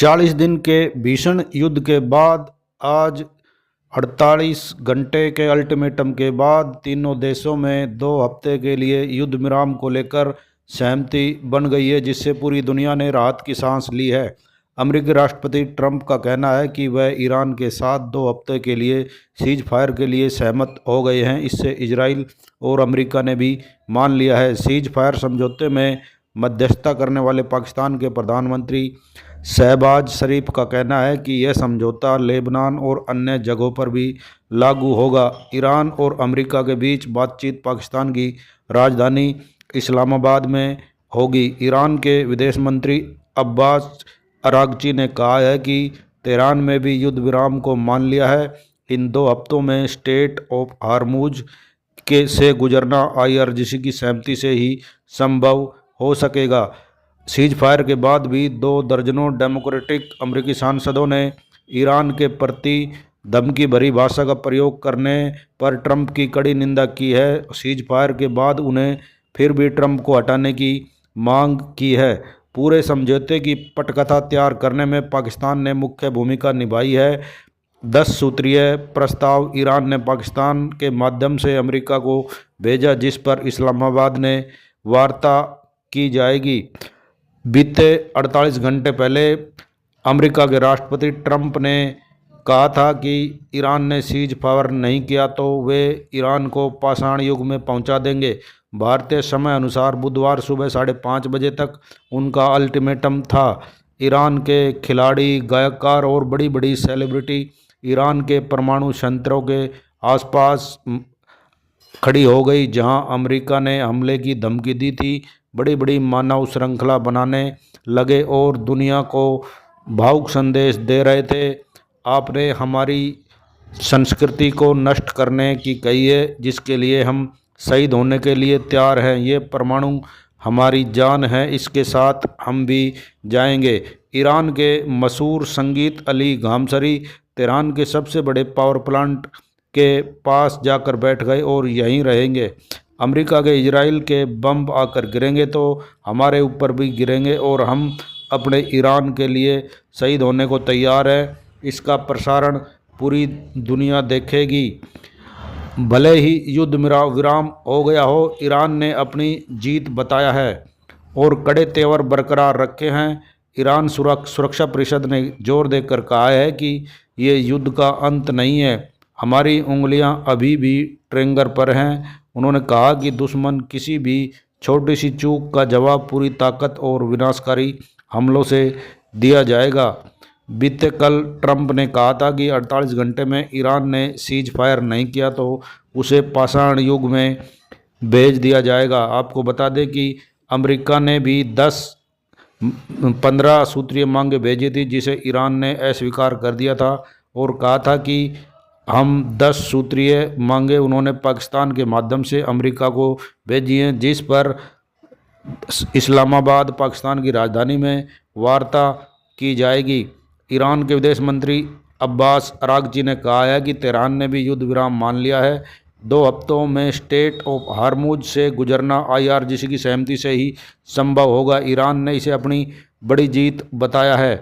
40 दिन के भीषण युद्ध के बाद आज 48 घंटे के अल्टीमेटम के बाद तीनों देशों में 2 हफ्ते के लिए युद्ध विराम को लेकर सहमति बन गई है, जिससे पूरी दुनिया ने राहत की सांस ली है। अमेरिकी राष्ट्रपति ट्रंप का कहना है कि वह ईरान के साथ 2 हफ्ते के लिए सीज फायर के लिए सहमत हो गए हैं। इससे इजराइल और अमेरिका ने भी मान लिया है। सीज फायर समझौते में मध्यस्थता करने वाले पाकिस्तान के प्रधानमंत्री शहबाज शरीफ का कहना है कि यह समझौता लेबनान और अन्य जगहों पर भी लागू होगा। ईरान और अमेरिका के बीच बातचीत पाकिस्तान की राजधानी इस्लामाबाद में होगी। ईरान के विदेश मंत्री अब्बास अरागची ने कहा है कि तेहरान में भी युद्ध विराम को मान लिया है। इन 2 हफ्तों में स्टेट ऑफ हार्मुज से गुजरना IRGC की सहमति से ही संभव हो सकेगा। सीज फायर के बाद भी 2 दर्जनों डेमोक्रेटिक अमेरिकी सांसदों ने ईरान के प्रति धमकी भरी भाषा का प्रयोग करने पर ट्रंप की कड़ी निंदा की है। सीज फायर के बाद उन्हें फिर भी ट्रंप को हटाने की मांग की है। पूरे समझौते की पटकथा तैयार करने में पाकिस्तान ने मुख्य भूमिका निभाई है। 10 सूत्रीय प्रस्ताव ईरान ने पाकिस्तान के माध्यम से अमेरिका को भेजा, जिस पर इस्लामाबाद ने वार्ता की जाएगी। बीते 48 घंटे पहले अमेरिका के राष्ट्रपति ट्रंप ने कहा था कि ईरान ने सीज फायर नहीं किया तो वे ईरान को पाषाण युग में पहुंचा देंगे। भारतीय समय अनुसार बुधवार सुबह 5:30 बजे तक उनका अल्टीमेटम था। ईरान के खिलाड़ी, गायककार और बड़ी बड़ी सेलिब्रिटी ईरान के परमाणु संयंत्रों के आसपास खड़ी हो गई, जहां अमेरिका ने हमले की धमकी दी थी। बड़ी बड़ी मानव श्रृंखला बनाने लगे और दुनिया को भावुक संदेश दे रहे थे। आपने हमारी संस्कृति को नष्ट करने की कही है, जिसके लिए हम शहीद होने के लिए तैयार हैं। ये परमाणु हमारी जान है, इसके साथ हम भी जाएंगे। ईरान के मशहूर संगीत अली घामसरी तेहरान के सबसे बड़े पावर प्लांट के पास जाकर बैठ गए और यहीं रहेंगे। अमेरिका के इजराइल के बम आकर गिरेंगे तो हमारे ऊपर भी गिरेंगे और हम अपने ईरान के लिए शहीद होने को तैयार हैं। इसका प्रसारण पूरी दुनिया देखेगी। भले ही युद्ध विराम हो गया हो, ईरान ने अपनी जीत बताया है और कड़े तेवर बरकरार रखे हैं। ईरान सुरक्षा परिषद ने जोर देकर कहा है कि ये युद्ध का अंत नहीं है, हमारी उंगलियां अभी भी ट्रिगर पर हैं। उन्होंने कहा कि दुश्मन किसी भी छोटी सी चूक का जवाब पूरी ताकत और विनाशकारी हमलों से दिया जाएगा। बीते कल ट्रंप ने कहा था कि 48 घंटे में ईरान ने सीज फायर नहीं किया तो उसे पाषाण युग में भेज दिया जाएगा। आपको बता दें कि अमेरिका ने भी 15 सूत्रीय मांगे भेजी थी, जिसे ईरान ने अस्वीकार कर दिया था और कहा था कि हम 10 सूत्रीय मांगे उन्होंने पाकिस्तान के माध्यम से अमेरिका को भेजी हैं, जिस पर इस्लामाबाद पाकिस्तान की राजधानी में वार्ता की जाएगी। ईरान के विदेश मंत्री अब्बास अरागची ने कहा है कि तेहरान ने भी युद्ध विराम मान लिया है। 2 हफ्तों में स्टेट ऑफ हार्मुज से गुजरना IRGC की सहमति से ही संभव होगा। ईरान ने इसे अपनी बड़ी जीत बताया है।